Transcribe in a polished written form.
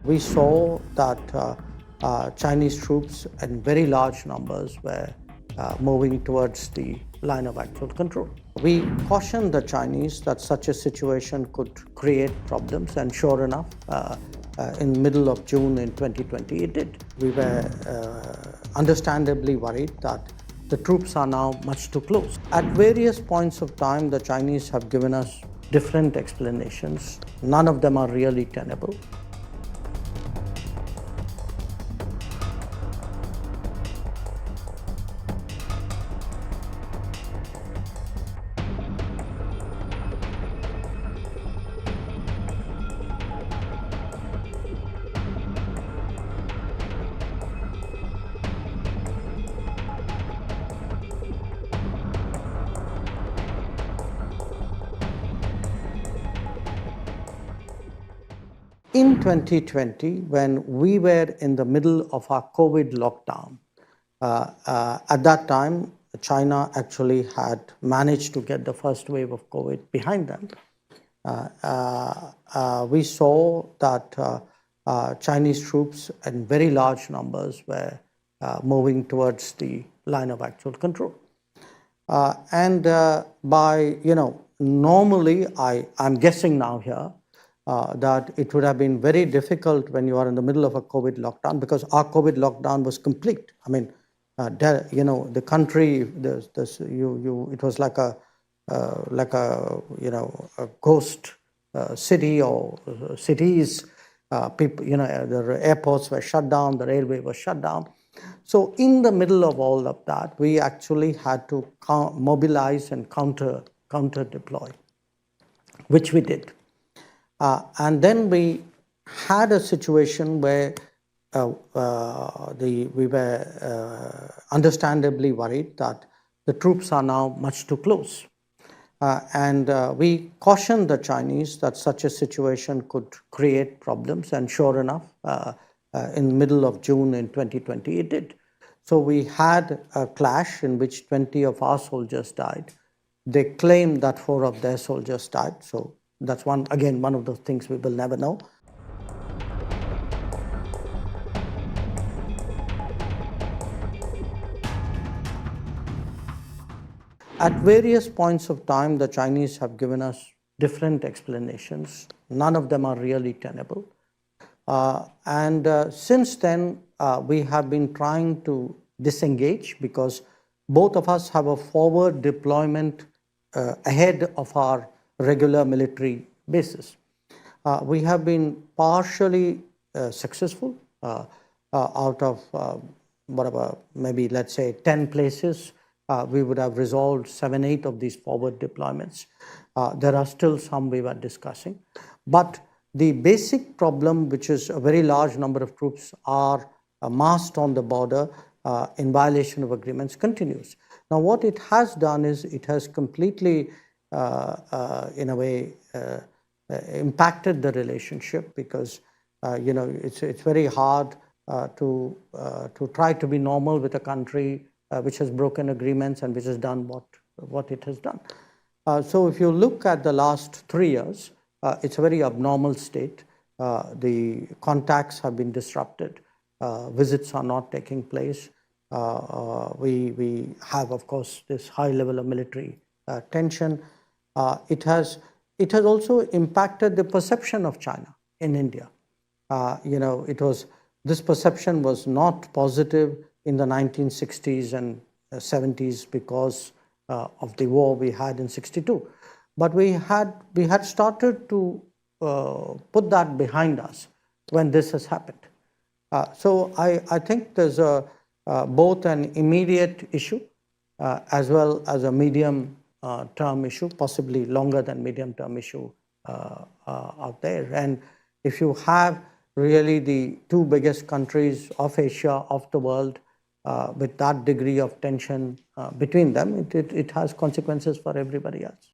we saw that Chinese troops in very large numbers were moving towards the line of actual control. We cautioned the Chinese that such a situation could create problems, and sure enough, in middle of June in 2020, it did. We were understandably worried that the troops are now much too close. At various points of time, the Chinese have given us different explanations. None of them are really tenable. In 2020, when we were in the middle of our COVID lockdown, at that time, China actually had managed to get the first wave of COVID behind them. We saw that Chinese troops in very large numbers were moving towards the line of actual control. Normally, I'm guessing now here, that it would have been very difficult when you are in the middle of a COVID lockdown, because our COVID lockdown was complete. I mean, the country, it was like a ghost city or cities. People, the airports were shut down, the railway was shut down. So in the middle of all of that, we actually had to mobilize and counter deploy, which we did. And then we had a situation where we were understandably worried that the troops are now much too close. We cautioned the Chinese that such a situation could create problems, and sure enough, in the middle of June in 2020, it did. So we had a clash in which 20 of our soldiers died. They claimed that 4 of their soldiers died. So that's one of those things we will never know. At various points of time, the Chinese have given us different explanations. None of them are really tenable. Since then, we have been trying to disengage, because both of us have a forward deployment ahead of our regular military bases. We have been partially successful out of maybe let's say 10 places. We would have resolved 7-8 of these forward deployments. There are still some we were discussing. But the basic problem, which is a very large number of troops are massed on the border in violation of agreements, continues. Now, what it has done is it has completely, in a way, impacted the relationship, because it's very hard to try to be normal with a country which has broken agreements and which has done what it has done. So if you look at the last 3 years, it's a very abnormal state. The contacts have been disrupted. Visits are not taking place. We have, of course, this high level of military tension. It has also impacted the perception of China in India. This perception was not positive in the 1960s and 70s because of the war we had in 62. But we had started to put that behind us when this has happened. So I think there's both an immediate issue as well as a medium-term issue, possibly longer than medium-term issue out there. And if you have really the 2 biggest countries of Asia, of the world, with that degree of tension between them, it has consequences for everybody else.